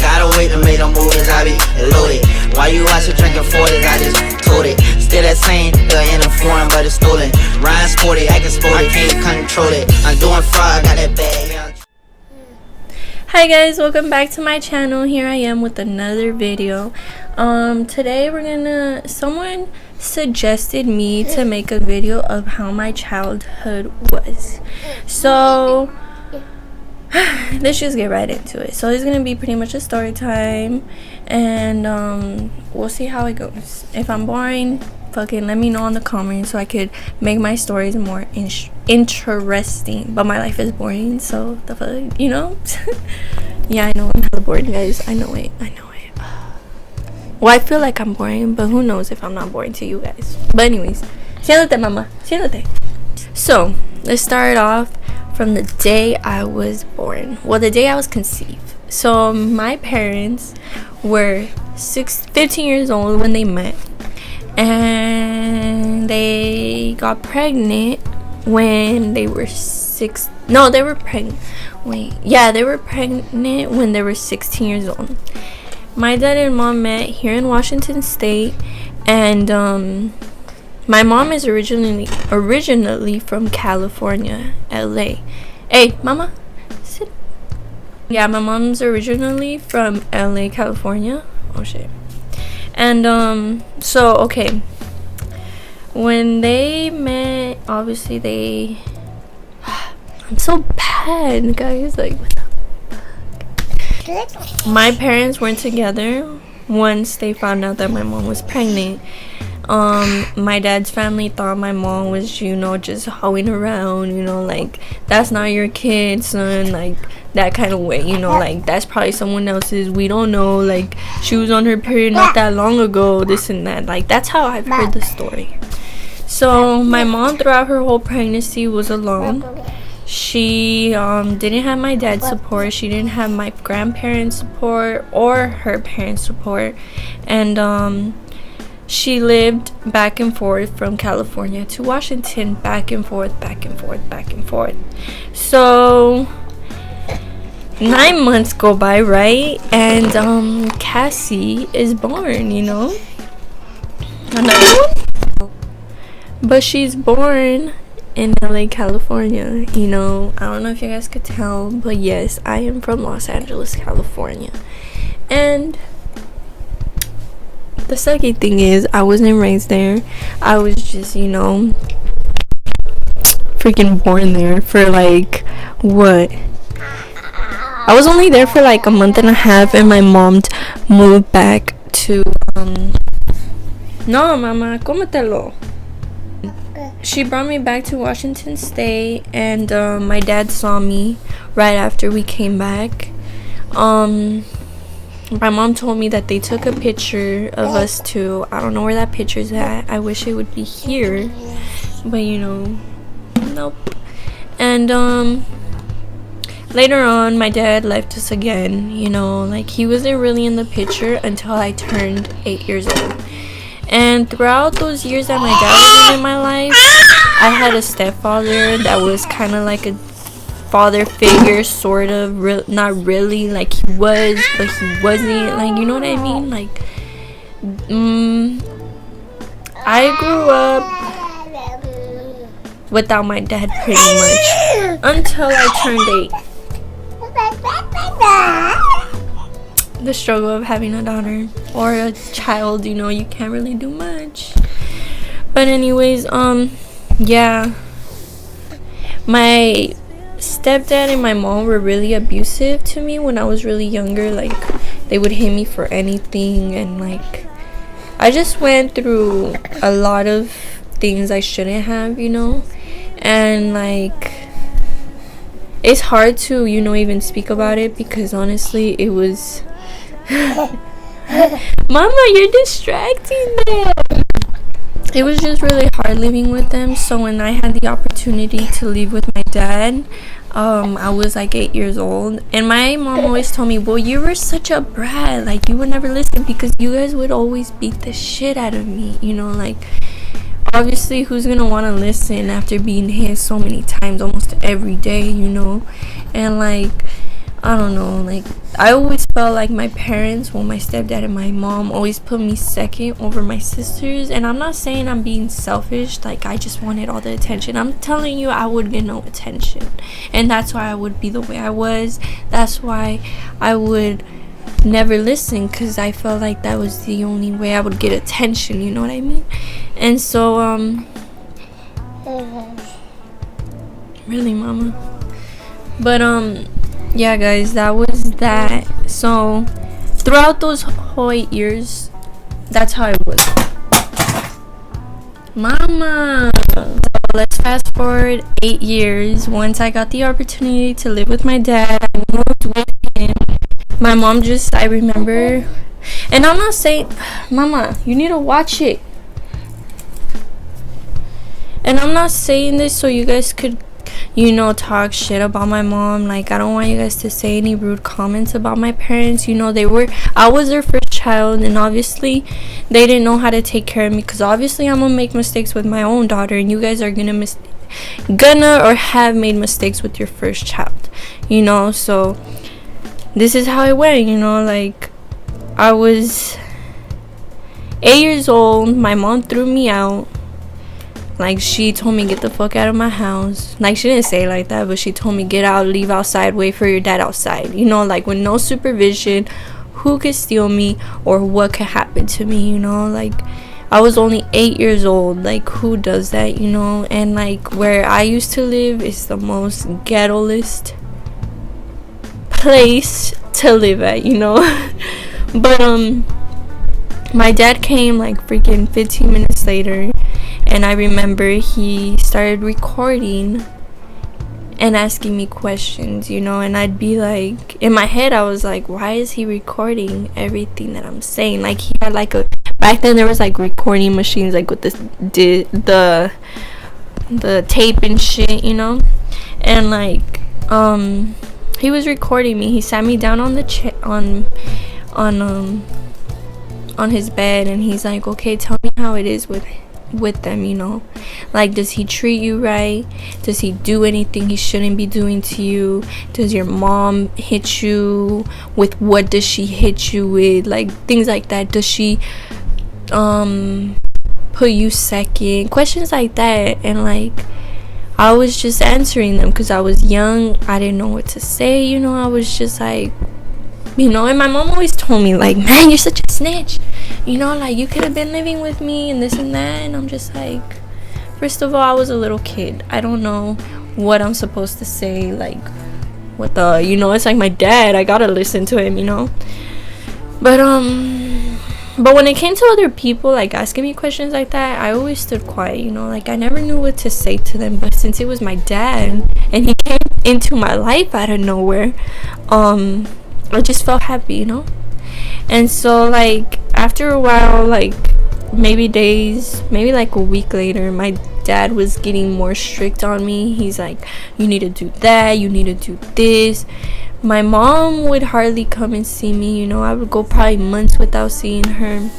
gotta wait to make them movies, I be loaded. Why you watching drinking 40s, I just told it. Still that same, in a foreign, but it's stolen. Ryan sporty, acting sporty, can't control it. I'm doing fraud, got that bag. Hi guys, welcome back to my channel. Here I am with another video. Today someone suggested me to make a video of how my childhood was. So let's just get right into it. So it's gonna be pretty much a story time, and we'll see how it goes. If I'm boring, fucking let me know in the comments so I could make my stories more interesting. But my life is boring, so the fuck, you know. Yeah, I know I'm hella bored, guys. I know it. Well, I feel like I'm boring, but who knows if I'm not boring to you guys. But anyways, siéntate, mama, siéntate. So let's start off from the day I was born. Well, the day I was conceived. So my parents were 15 years old when they met, and they got pregnant when they were they were pregnant when they were 16 years old. My dad and mom met here in Washington State, and my mom is originally from California, LA. Hey, mama, sit. Yeah, my mom's originally from LA, California. Oh shit. And so okay, when they met, obviously I'm so bad, guys, like what the fuck? My parents weren't together once they found out that my mom was pregnant. My dad's family thought my mom was, just hoeing around, like, that's not your kid, son, like, that kind of way, like, that's probably someone else's, we don't know, like, she was on her period not that long ago, this and that, like, that's how I've heard the story. So my mom throughout her whole pregnancy was alone. She didn't have my dad's support, she didn't have my grandparents' support or her parents' support, and she lived back and forth from California to Washington, back and forth. So 9 months go by, right? And Cassie is born, another one. But she's born in LA, California. I don't know if you guys could tell, but yes, I am from Los Angeles, California. And the sucky thing is, I wasn't raised there. I was just, freaking born there for like, what? I was only there for like a month and a half, and my mom moved back to, no, mama, cómetelo. She brought me back to Washington State, and my dad saw me right after we came back. My mom told me that they took a picture of us too. I don't know where that picture's at. I wish it would be here, but nope. And later on, my dad left us again. Like, he wasn't really in the picture until I turned 8 years old. And throughout those years that my dad was in my life, I had a stepfather that was kind of like a father figure, sort of, not really, like he was, but he wasn't, like, you know what I mean? Like, I grew up without my dad pretty much until I turned 8. The struggle of having a daughter or a child, you can't really do much. But anyways, yeah, my stepdad and my mom were really abusive to me when I was really younger. Like, they would hit me for anything, and like, I just went through a lot of things I shouldn't have, and like, it's hard to even speak about it, because honestly it was Mama, you're distracting them. It was just really hard living with them. So when I had the opportunity to live with my dad, I was like 8 years old, and my mom always told me, well, you were such a brat, like you would never listen, because you guys would always beat the shit out of me, like, obviously who's gonna want to listen after being hit so many times, almost every day, and like, I don't know, like, I always felt like my parents, well, my stepdad and my mom always put me second over my sisters. And I'm not saying I'm being selfish, like I just wanted all the attention. I'm telling you, I would get no attention, and that's why I would be the way I was. That's why I would never listen, because I felt like that was the only way I would get attention, you know what I mean? And so really, mama. But yeah, guys, that was that. So throughout those whole 8 years, that's how it was. Mama. So let's fast forward 8 years. Once I got the opportunity to live with my dad, I moved with him. My mom just, I remember, and I'm not saying, mama, you need to watch it. And I'm not saying this so you guys could, you know, talk shit about my mom. Like, I don't want you guys to say any rude comments about my parents. You know, I was their first child, and obviously they didn't know how to take care of me, because obviously I'm gonna make mistakes with my own daughter, and you guys are gonna or have made mistakes with your first child, you know. So this is how it went, you know. Like, I was 8 years old, my mom threw me out. Like, she told me, get the fuck out of my house. Like, she didn't say it like that, but she told me, get out, leave outside, wait for your dad outside. You know, like, with no supervision, who could steal me or what could happen to me, you know? Like, I was only 8 years old. Like, who does that, you know? And, like, where I used to live is the most ghetto-list place to live at, you know? But, my dad came, like, freaking 15 minutes later. And I remember he started recording and asking me questions, you know, and I'd be like, in my head, I was like, why is he recording everything that I'm saying? Like, he had like back then there was like recording machines, like with the tape and shit, you know, and like, he was recording me. He sat me down on the on his bed, and he's like, okay, tell me how it is with them, you know, like, does he treat you right? Does he do anything he shouldn't be doing to you? Does your mom hit you? With what does she hit you with? Like, things like that. Does she put you second? Questions like that. And like, I was just answering them because I was young. I didn't know what to say, you know. I was just like, you know. And my mom always told me, like, man, you're such a snitch, you know, like, you could have been living with me and this and that. And I'm just like, first of all, I was a little kid. I don't know what I'm supposed to say. Like, what the, you know, it's like my dad, I gotta listen to him, you know. But when it came to other people, like, asking me questions like that, I always stood quiet, you know. Like, I never knew what to say to them. But since it was my dad and he came into my life out of nowhere, I just felt happy, you know. And so, like, after a while, like, maybe days, maybe like a week later, my dad was getting more strict on me. He's like, you need to do that, you need to do this. My mom would hardly come and see me, you know. I would go probably months without seeing her.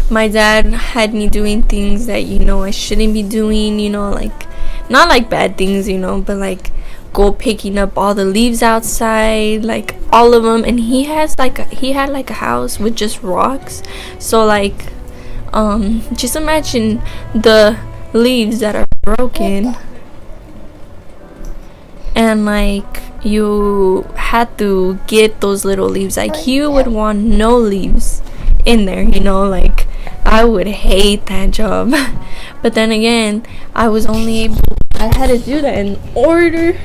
My dad had me doing things that, you know, I shouldn't be doing, you know, like, not like bad things, you know, but like go picking up all the leaves outside, like all of them. And he had like a house with just rocks, so like, just imagine the leaves that are broken, and like, you had to get those little leaves. Like, he would want no leaves in there, you know. Like, I would hate that job. But then again, I had to do that in order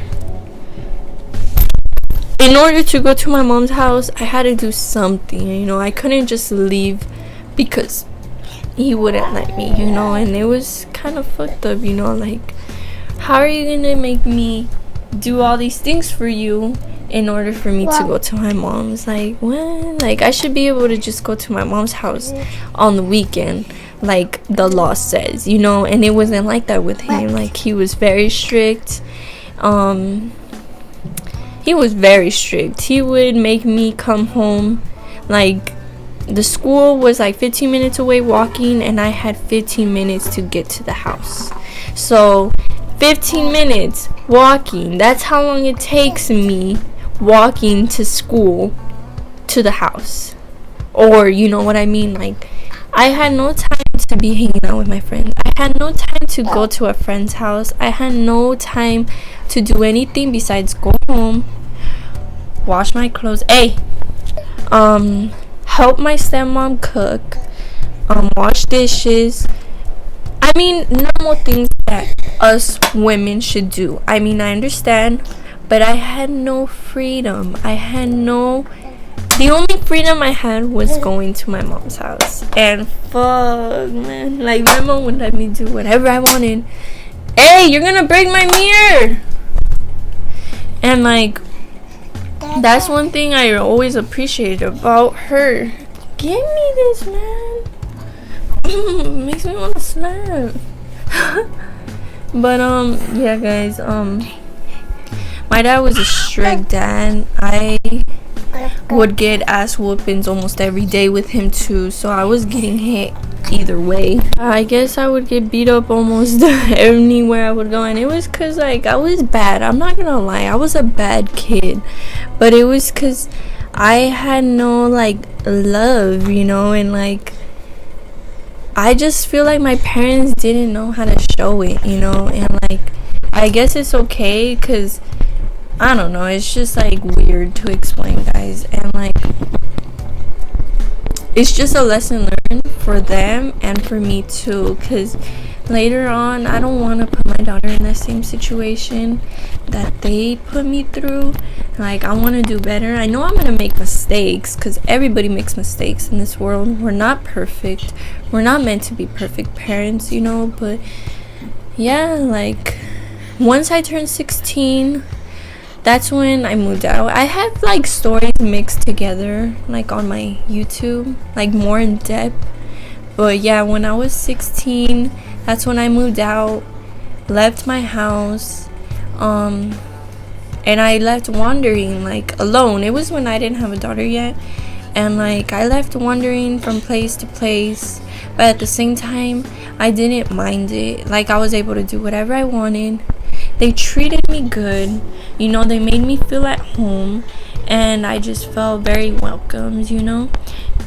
to go to my mom's house. I had to do something, you know. I couldn't just leave because he wouldn't let me, you know. And it was kind of fucked up, you know. Like, how are you gonna make me do all these things for you in order for me to go to my mom's? Like, when? Like, I should be able to just go to my mom's house on the weekend, like the law says, you know. And it wasn't like that with him. Like, he was very strict. He was very strict. He would make me come home, like, the school was like 15 minutes away walking, and I had 15 minutes to get to the house. So 15 minutes walking, that's how long it takes me walking to school to the house. Or you know what I mean? Like, I had no time to be hanging out with my friends. I had no time to go to a friend's house. I had no time to do anything besides go home, wash my clothes, help my stepmom cook, wash dishes. I mean, normal things that us women should do. I mean, I understand, but I had no freedom. The only freedom I had was going to my mom's house. And fuck, man. Like, my mom would let me do whatever I wanted. Hey, you're gonna break my mirror! And, like, that's one thing I always appreciated about her. Give me this, man. Makes me want to snap. But, yeah, guys, my dad was a strict dad. I would get ass whoopings almost every day with him too, so I was getting hit either way. I guess I would get beat up almost anywhere I would go, and it was cause like I was bad. I'm not gonna lie, I was a bad kid, but it was cause I had no like love, you know, and like I just feel like my parents didn't know how to show it, you know, and like I guess it's okay cause I don't know, it's just like weird to explain, guys, and like it's just a lesson learned for them and for me too, because later on I don't want to put my daughter in the same situation that they put me through. Like, I want to do better. I know I'm gonna make mistakes because everybody makes mistakes in this world. We're not perfect, we're not meant to be perfect parents, you know. But yeah, like once I turned 16, that's when I moved out. I have like stories mixed together like on my YouTube, like more in depth. But yeah, when I was 16, that's when I moved out, left my house, and I left wandering like alone. It was when I didn't have a daughter yet, and like I left wandering from place to place, but at the same time I didn't mind it. Like, I was able to do whatever I wanted. They treated me good, you know, they made me feel at home, and I just felt very welcomed, you know,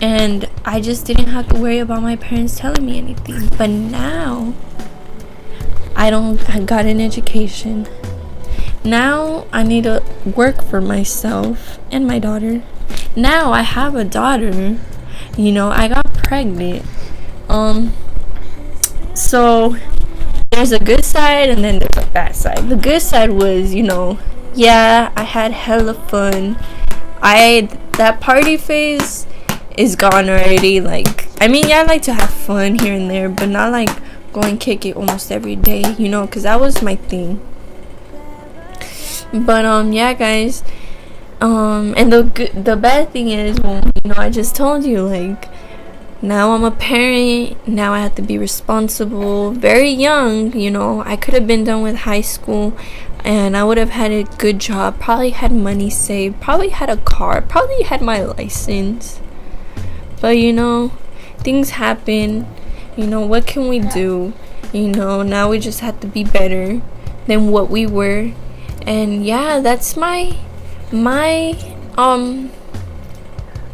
and I just didn't have to worry about my parents telling me anything. But now I got an education. Now I need to work for myself and my daughter. Now I have a daughter, you know, I got pregnant. So there's a good side and then there's a bad side. The good side was, you know, yeah, I had hella fun. That party phase is gone already. Like, I mean, yeah, I like to have fun here and there, but not like go and kick it almost every day, you know, because that was my thing. But yeah, guys, and the bad thing is, well, you know, I just told you, like, now I'm a parent. Now I have to be responsible. Very young, you know. I could have been done with high school and I would have had a good job. Probably had money saved. Probably had a car. Probably had my license. But, you know, things happen. You know, what can we do? You know, now we just have to be better than what we were. And yeah, that's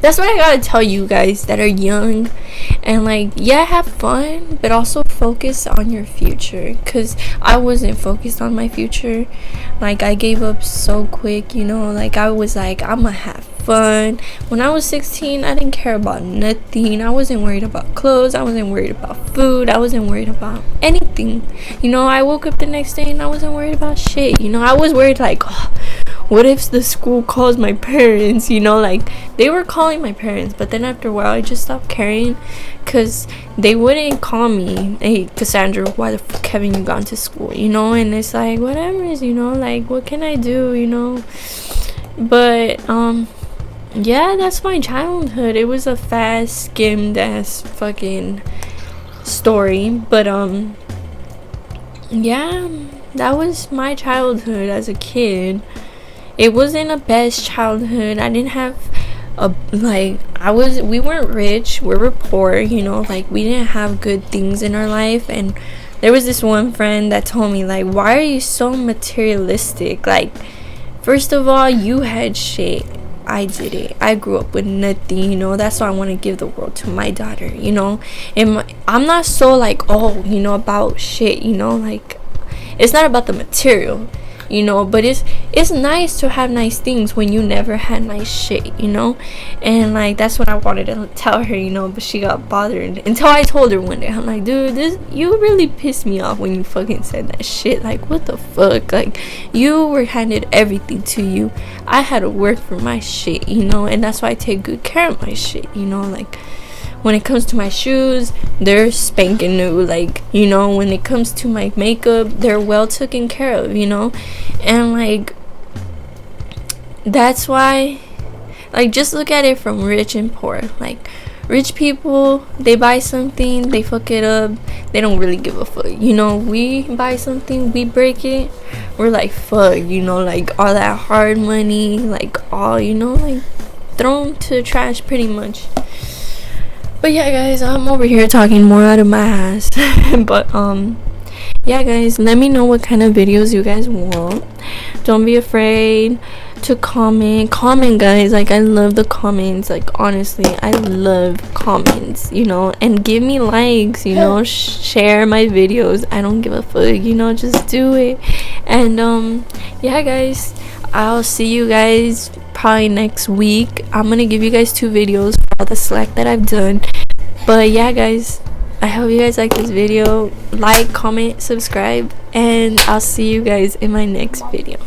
that's what I gotta tell you guys that are young. And like, yeah, have fun, but also focus on your future, because I wasn't focused on my future. Like, I gave up so quick, you know. Like, I was like, I'm gonna have fun. When I was 16, I didn't care about nothing. I wasn't worried about clothes, I wasn't worried about food, I wasn't worried about anything, you know. I woke up the next day and I wasn't worried about shit, you know. I was worried like, oh, what if the school calls my parents, you know. Like, they were calling my parents, but then after a while I just stopped caring, because they wouldn't call me, hey Cassandra, why the fuck haven't you gone to school, you know. And it's like, whatever, you know, like, what can I do, you know. But yeah, that's my childhood. It was a fast skimmed ass fucking story, but yeah, that was my childhood as a kid. It wasn't a best childhood. I didn't have we weren't rich, we were poor, you know. Like, we didn't have good things in our life. And there was this one friend that told me, like, why are you so materialistic? Like, First of all, you had shit. I did it. I grew up with nothing, you know. That's why I want to give the world to my daughter, you know. And I'm not so like, oh, you know, about shit, you know, like it's not about the material, you know, but it's nice to have nice things when you never had nice shit, you know. And like that's what I wanted to tell her, you know, but she got bothered until I told her one day. I'm like, dude, you really pissed me off when you fucking said that shit. Like, what the fuck? Like, you were handed everything to you. I had to work for my shit, you know, and that's why I take good care of my shit, you know. Like, when it comes to my shoes, they're spanking new. Like, you know, when it comes to my makeup, they're well taken care of, you know. And like, that's why, like, just look at it from rich and poor. Like, rich people, they buy something, they fuck it up, they don't really give a fuck, you know. We buy something, we break it, we're like, fuck, you know, like all that hard money, like all, you know, like thrown to the trash pretty much. But yeah, guys, I'm over here talking more out of my ass. But yeah, guys, let me know what kind of videos you guys want. Don't be afraid to comment, guys. Like, I love the comments. Like, honestly, I love comments, you know. And give me likes, you know. Share my videos. I don't give a fuck, you know. Just do it. And yeah, guys, I'll see you guys probably next week. I'm gonna give you guys 2 videos for all the slack that I've done. But yeah, guys, I hope you guys like this video. Like, comment, subscribe, and I'll see you guys in my next video.